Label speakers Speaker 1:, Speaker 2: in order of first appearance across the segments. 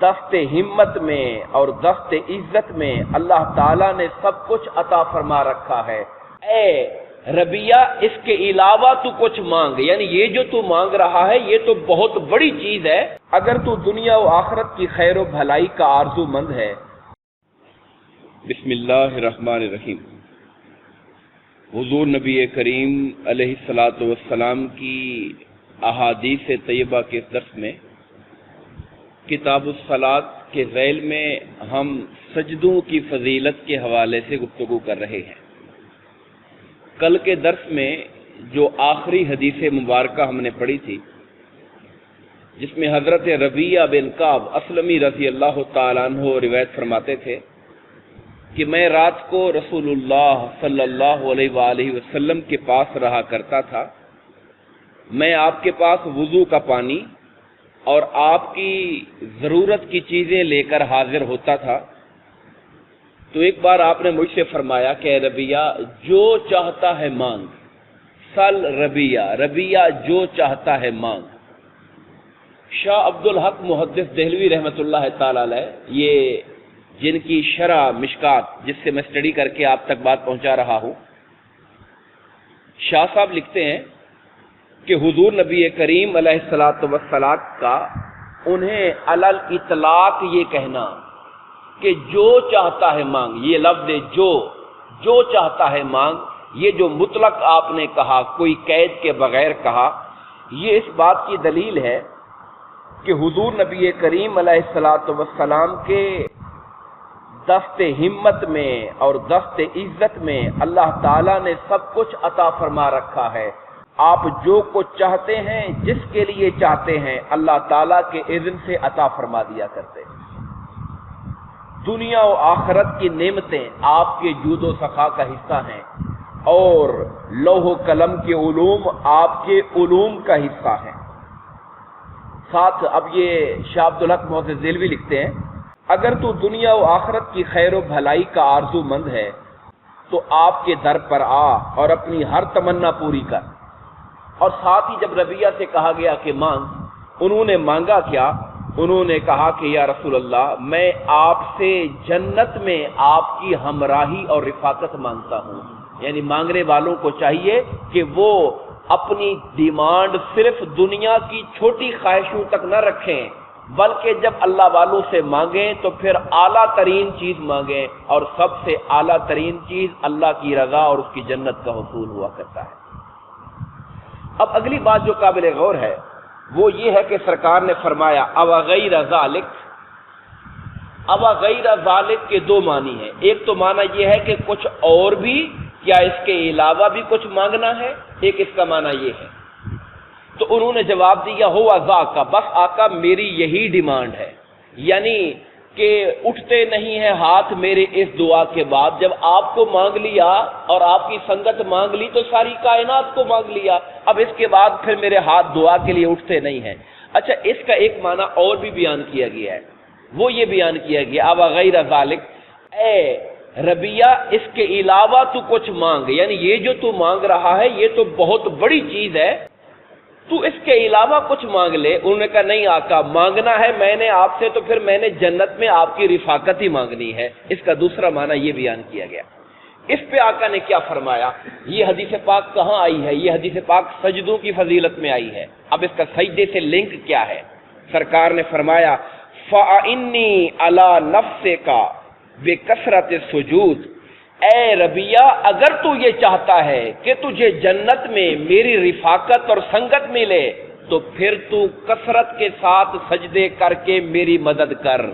Speaker 1: دست ہمت میں اور دست عزت میں اللہ تعالیٰ نے سب کچھ عطا فرما رکھا ہے۔ اے ربیہ اس کے علاوہ تو کچھ مانگ، یعنی یہ جو تو مانگ رہا ہے یہ تو بہت بڑی چیز ہے۔ اگر تو دنیا و آخرت کی خیر و بھلائی کا آرزو مند ہے۔ بسم اللہ الرحمن الرحیم۔ حضور نبی کریم علیہ الصلاۃ والسلام کی احادیث طیبہ کے درس میں کتاب الصلاۃ کے ذیل میں ہم سجدوں کی فضیلت کے حوالے سے گفتگو کر رہے ہیں۔ کل کے درس میں جو آخری حدیث مبارکہ ہم نے پڑھی تھی، جس میں حضرت ربیہ بن کعب اسلمی رضی اللہ تعالیٰ عنہ روایت فرماتے تھے کہ میں رات کو رسول اللہ صلی اللہ علیہ وآلہ وسلم کے پاس رہا کرتا تھا۔ میں آپ کے پاس وضو کا پانی اور آپ کی ضرورت کی چیزیں لے کر حاضر ہوتا تھا، تو ایک بار آپ نے مجھ سے فرمایا کہ اے ربیہ جو چاہتا ہے مانگ، سل ربیہ، ربیہ جو چاہتا ہے مانگ۔ شاہ عبدالحق محدث دہلوی رحمۃ اللہ تعالی علیہ، یہ جن کی شرح مشکات جس سے میں اسٹڈی کر کے آپ تک بات پہنچا رہا ہوں، شاہ صاحب لکھتے ہیں کہ حضور نبی کریم علیہ الصلاۃ والسلام کا انہیں علل اطلاق یہ کہنا کہ جو چاہتا ہے مانگ، یہ لفظ جو چاہتا ہے مانگ، یہ جو مطلق آپ نے کہا، کوئی قید کے بغیر کہا، یہ اس بات کی دلیل ہے کہ حضور نبی کریم علیہ الصلاۃ والسلام کے دست ہمت میں اور دست عزت میں اللہ تعالیٰ نے سب کچھ عطا فرما رکھا ہے۔ آپ جو کچھ چاہتے ہیں، جس کے لیے چاہتے ہیں، اللہ تعالیٰ کے اذن سے عطا فرما دیا کرتے ہیں۔ دنیا و آخرت کی نعمتیں آپ کے جود و سخا کا حصہ ہیں، اور لوح و قلم کے علوم آپ کے علوم کا حصہ ہیں۔ ساتھ اب یہ شاہ عبدالحق محدث دہلوی لکھتے ہیں، اگر تو دنیا و آخرت کی خیر و بھلائی کا آرزو مند ہے تو آپ کے در پر آ اور اپنی ہر تمنا پوری کر۔ اور ساتھ ہی جب ربیہ سے کہا گیا کہ مانگ، انہوں نے مانگا کیا؟ انہوں نے کہا کہ یا رسول اللہ، میں آپ سے جنت میں آپ کی ہمراہی اور رفاقت مانگتا ہوں۔ یعنی مانگنے والوں کو چاہیے کہ وہ اپنی ڈیمانڈ صرف دنیا کی چھوٹی خواہشوں تک نہ رکھیں، بلکہ جب اللہ والوں سے مانگیں تو پھر اعلیٰ ترین چیز مانگیں، اور سب سے اعلیٰ ترین چیز اللہ کی رضا اور اس کی جنت کا حصول ہوا کرتا ہے۔ اب اگلی بات جو قابل غور ہے وہ یہ ہے کہ سرکار نے فرمایا او غیر ذالک۔ او غیر ذالک کے دو معنی ہیں۔ ایک تو معنی یہ ہے کہ کچھ اور بھی، کیا اس کے علاوہ بھی کچھ مانگنا ہے؟ ایک اس کا معنی یہ ہے۔ تو انہوں نے جواب دیا ہوا ذاکا، بس آقا میری یہی ڈیمانڈ ہے، یعنی کہ اٹھتے نہیں ہیں ہاتھ میرے اس دعا کے بعد۔ جب آپ کو مانگ لیا اور آپ کی سنگت مانگ لی تو ساری کائنات کو مانگ لیا، اب اس کے بعد پھر میرے ہاتھ دعا کے لیے اٹھتے نہیں ہیں۔ اچھا، اس کا ایک معنی اور بھی بیان کیا گیا ہے، وہ یہ بیان کیا گیا اب غیر ذالک، اے ربیہ اس کے علاوہ تو کچھ مانگ، یعنی یہ جو تو مانگ رہا ہے یہ تو بہت بڑی چیز ہے، تو اس کے علاوہ کچھ مانگ لے۔ انہوں نے کہا نہیں آقا، مانگنا ہے میں نے آپ سے تو پھر میں نے جنت میں آپ کی رفاقت ہی مانگنی ہے۔ اس کا دوسرا معنی یہ بیان کیا گیا۔ اس پہ آقا نے کیا فرمایا؟ یہ حدیث پاک کہاں آئی ہے؟ یہ حدیث پاک سجدوں کی فضیلت میں آئی ہے۔ اب اس کا سجدے سے لنک کیا ہے؟ سرکار نے فرمایا فَإِنِّي عَلَى نَفْسِكَ بِكَثْرَةِ السُّجُودِ، اے ربیہ اگر تو یہ چاہتا ہے کہ تجھے جنت میں میری رفاقت اور سنگت ملے تو پھر تو کثرت کے ساتھ سجدے کر کے میری مدد کر۔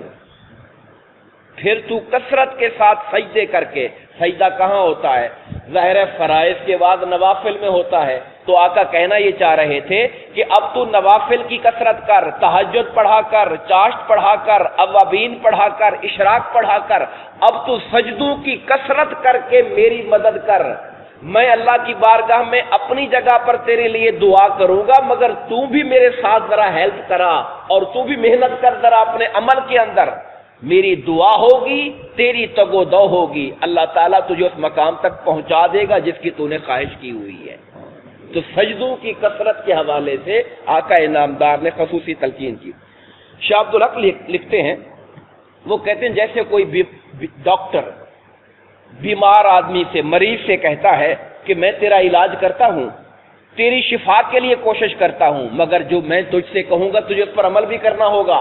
Speaker 1: پھر تو کثرت کے ساتھ سجدے کر کے، سجدہ کہاں ہوتا ہے؟ ظاہر فرائض کے بعد نوافل میں ہوتا ہے۔ تو آقا کہنا یہ چاہ رہے تھے کہ اب تو نوافل کی کثرت کر، تہجد پڑھا کر، چاشت پڑھا کر، اوابین پڑھا کر، اشراق پڑھا کر، اب تو سجدوں کی کثرت کر کے میری مدد کر۔ میں اللہ کی بارگاہ میں اپنی جگہ پر تیرے لیے دعا کروں گا، مگر تو بھی میرے ساتھ ذرا ہیلپ کرا اور تو بھی محنت کر ذرا اپنے عمل کے اندر۔ میری دعا ہوگی، تیری تگ و دو ہوگی، اللہ تعالیٰ تجھے اس مقام تک پہنچا دے گا جس کی تو نے خواہش کی ہوئی ہے۔ تو سجدوں کی کثرت کے حوالے سے آقا انعامدار نے خصوصی تلقین کی۔ شاہ عبد الحق لکھتے ہیں، وہ کہتے ہیں جیسے کوئی ڈاکٹر بیمار آدمی سے، مریض سے کہتا ہے کہ میں تیرا علاج کرتا ہوں، تیری شفا کے لیے کوشش کرتا ہوں، مگر جو میں تجھ سے کہوں گا تجھے اس پر عمل بھی کرنا ہوگا،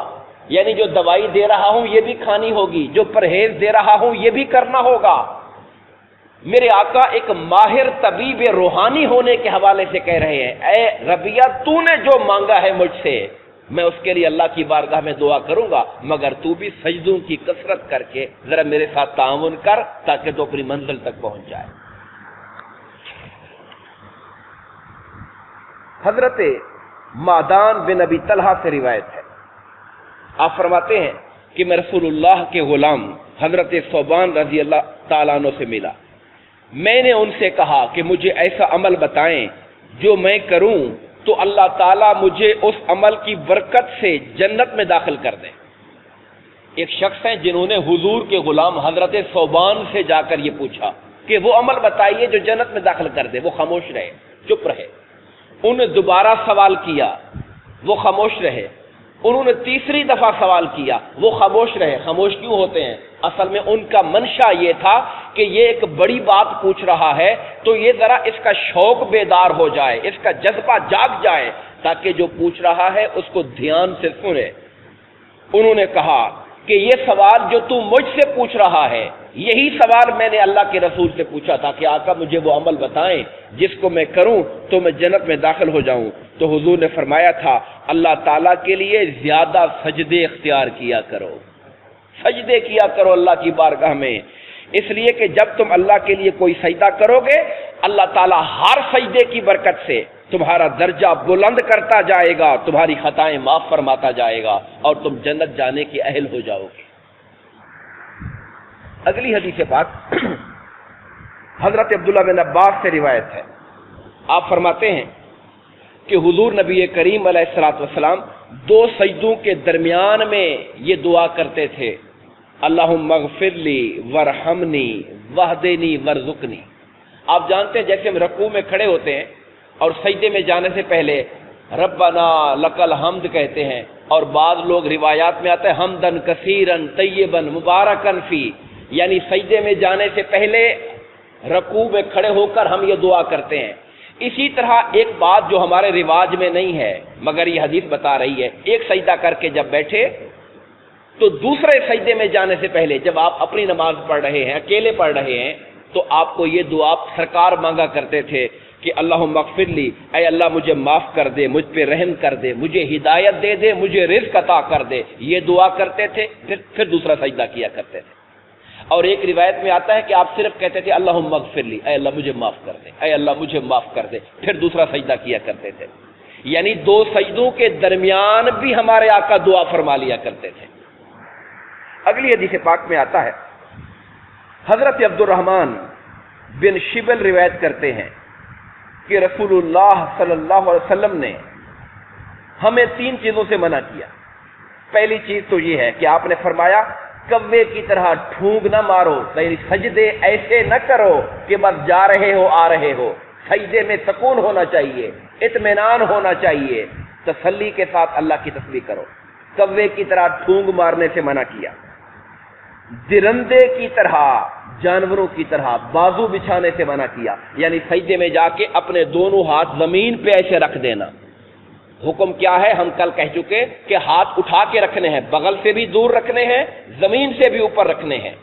Speaker 1: یعنی جو دوائی دے رہا ہوں یہ بھی کھانی ہوگی، جو پرہیز دے رہا ہوں یہ بھی کرنا ہوگا۔ میرے آقا ایک ماہر طبیب روحانی ہونے کے حوالے سے کہہ رہے ہیں، اے ربیہ تو نے جو مانگا ہے مجھ سے میں اس کے لیے اللہ کی بارگاہ میں دعا کروں گا، مگر تو بھی سجدوں کی کثرت کر کے ذرا میرے ساتھ تعاون کر تاکہ تو اپنی منزل تک پہنچ جائے۔ حضرت معدان بن ابی طلحہ سے روایت ہے، آپ فرماتے ہیں کہ میں رسول اللہ کے غلام حضرت ثوبان رضی اللہ تعالیٰ عنہ سے ملا، میں نے ان سے کہا کہ مجھے ایسا عمل بتائیں جو میں کروں تو اللہ تعالیٰ مجھے اس عمل کی برکت سے جنت میں داخل کر دیں۔ ایک شخص ہیں جنہوں نے حضور کے غلام حضرت ثوبان سے جا کر یہ پوچھا کہ وہ عمل بتائیے جو جنت میں داخل کر دے، وہ خاموش رہے، چپ رہے۔ انہوں نے دوبارہ سوال کیا، وہ خاموش رہے۔ انہوں نے تیسری دفعہ سوال کیا، وہ خاموش رہے۔ خاموش کیوں ہوتے ہیں؟ اصل میں ان کا منشا یہ تھا کہ یہ ایک بڑی بات پوچھ رہا ہے تو یہ ذرا اس کا شوق بیدار ہو جائے، اس کا جذبہ جاگ جائے تاکہ جو پوچھ رہا ہے اس کو دھیان سے سنے۔ انہوں نے کہا کہ یہ سوال جو تو مجھ سے پوچھ رہا ہے یہی سوال میں نے اللہ کے رسول سے پوچھا تھا کہ آقا مجھے وہ عمل بتائیں جس کو میں کروں تو میں جنت میں داخل ہو جاؤں۔ تو حضور نے فرمایا تھا اللہ تعالیٰ کے لیے زیادہ سجدے اختیار کیا کرو، سجدے کیا کرو اللہ کی بارگاہ میں، اس لیے کہ جب تم اللہ کے لیے کوئی سجدہ کرو گے اللہ تعالیٰ ہر سجدے کی برکت سے تمہارا درجہ بلند کرتا جائے گا، تمہاری خطائیں معاف فرماتا جائے گا اور تم جنت جانے کے اہل ہو جاؤ گے۔ اگلی حدیث پاک حضرت عبداللہ بن عباس سے روایت ہے، آپ فرماتے ہیں کہ حضور نبی کریم علیہ الصلوۃ والسلام دو سجدوں کے درمیان میں یہ دعا کرتے تھے، اللہم اغفر لی ورحمنی واہدنی وارزقنی۔ آپ جانتے ہیں جیسے ہم رکوع میں کھڑے ہوتے ہیں اور سجدے میں جانے سے پہلے ربنا لک الحمد کہتے ہیں، اور بعض لوگ روایات میں آتا ہے حمدن کثیرن طیبن مبارکن فی، یعنی سجدے میں جانے سے پہلے رکوع میں کھڑے ہو کر ہم یہ دعا کرتے ہیں۔ اسی طرح ایک بات جو ہمارے رواج میں نہیں ہے مگر یہ حدیث بتا رہی ہے، ایک سجدہ کر کے جب بیٹھے تو دوسرے سجدے میں جانے سے پہلے جب آپ اپنی نماز پڑھ رہے ہیں، اکیلے پڑھ رہے ہیں، تو آپ کو یہ دعا سرکار مانگا کرتے تھے کہ اللہم اغفر لی، اے اللہ مجھے معاف کر دے، مجھ پہ رحم کر دے، مجھے ہدایت دے دے، مجھے رزق عطا کر دے، یہ دعا کرتے تھے، پھر دوسرا سجدہ کیا کرتے تھے۔ اور ایک روایت میں آتا ہے کہ آپ صرف کہتے تھے اللہم اغفر لی، اے اللہ مجھے معاف کر دے، اے اللہ مجھے معاف کر دے، پھر دوسرا سجدہ کیا کرتے تھے، یعنی دو سجدوں کے درمیان بھی ہمارے آقا دعا فرما لیا کرتے تھے۔ اگلی حدیث پاک میں آتا ہے حضرت عبد الرحمن بن شبل روایت کرتے ہیں کہ رسول اللہ صلی اللہ علیہ وسلم نے ہمیں تین چیزوں سے منع کیا۔ پہلی چیز تو یہ ہے کہ آپ نے فرمایا کوے کی طرح ٹھونگ نہ مارو، یعنی سجدے ایسے نہ کرو کہ بس جا رہے ہو آ رہے ہو، سجدے میں سکون ہونا چاہیے، اطمینان ہونا چاہیے، تسلی کے ساتھ اللہ کی تسبیح کرو۔ کوے کی طرح ٹھونگ مارنے سے منع کیا، درندے کی طرح، جانوروں کی طرح بازو بچھانے سے منع کیا، یعنی سجدے میں جا کے اپنے دونوں ہاتھ زمین پہ ایسے رکھ دینا۔ حکم کیا ہے؟ ہم کل کہہ چکے کہ ہاتھ اٹھا کے رکھنے ہیں، بغل سے بھی دور رکھنے ہیں، زمین سے بھی اوپر رکھنے ہیں،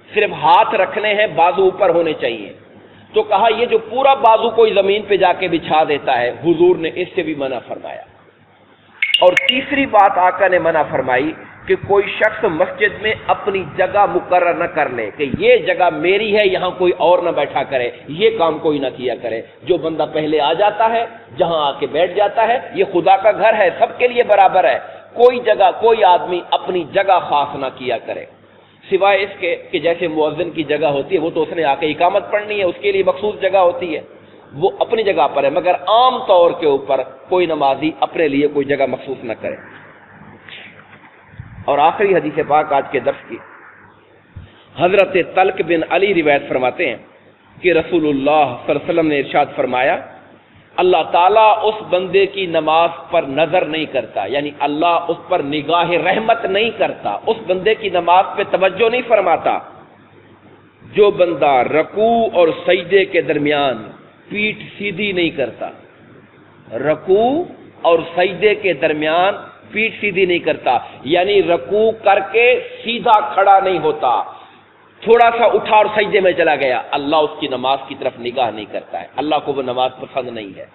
Speaker 1: صرف ہاتھ رکھنے ہیں، بازو اوپر ہونے چاہیے۔ تو کہا یہ جو پورا بازو کوئی زمین پہ جا کے بچھا دیتا ہے، حضور نے اس سے بھی منع فرمایا۔ اور تیسری بات آقا نے منع فرمائی کہ کوئی شخص مسجد میں اپنی جگہ مقرر نہ کر لے کہ یہ جگہ میری ہے، یہاں کوئی اور نہ بیٹھا کرے، یہ کام کوئی نہ کیا کرے۔ جو بندہ پہلے آ جاتا ہے، جہاں آ کے بیٹھ جاتا ہے، یہ خدا کا گھر ہے، سب کے لیے برابر ہے، کوئی جگہ کوئی آدمی اپنی جگہ خاص نہ کیا کرے، سوائے اس کے کہ جیسے مؤذن کی جگہ ہوتی ہے وہ تو اس نے آ کے اقامت پڑھنی ہے، اس کے لیے مخصوص جگہ ہوتی ہے، وہ اپنی جگہ پر ہے، مگر عام طور کے اوپر کوئی نمازی اپنے لیے کوئی جگہ مخصوص نہ کرے۔ اور آخری حدیث پاک آج کے درس کی حضرت طلق بن علی روایت فرماتے ہیں کہ رسول اللہ صلی اللہ علیہ وسلم نے ارشاد فرمایا اللہ تعالیٰ اس بندے کی نماز پر نظر نہیں کرتا، یعنی اللہ اس پر نگاہ رحمت نہیں کرتا، اس بندے کی نماز پہ توجہ نہیں فرماتا جو بندہ رکوع اور سجدے کے درمیان پیٹھ سیدھی نہیں کرتا، رکوع اور سجدے کے درمیان پیٹھ سیدھی نہیں کرتا، یعنی رکوع کر کے سیدھا کھڑا نہیں ہوتا، تھوڑا سا اٹھا اور سجدے میں چلا گیا، اللہ اس کی نماز کی طرف نگاہ نہیں کرتا ہے، اللہ کو وہ نماز پسند نہیں ہے۔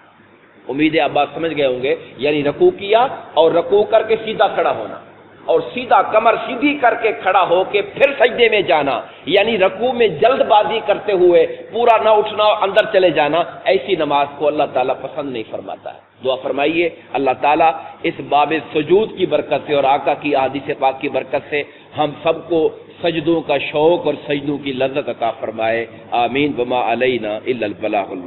Speaker 1: امید ہے آپ بات سمجھ گئے ہوں گے، یعنی رکوع کیا اور رکوع کر کے سیدھا کھڑا ہونا، اور سیدھا کمر سیدھی کر کے کھڑا ہو کے پھر سجدے میں جانا، یعنی رکوع میں جلد بازی کرتے ہوئے پورا نہ اٹھنا اور اندر چلے جانا، ایسی نماز کو اللہ تعالیٰ پسند نہیں فرماتا ہے۔ دعا فرمائیے اللہ تعالیٰ اس باب سجود کی برکت سے اور آقا کی احادیث پاک کی برکت سے ہم سب کو سجدوں کا شوق اور سجدوں کی لذت عطا فرمائے، آمین۔ وما علینا الا البلاغ المبین۔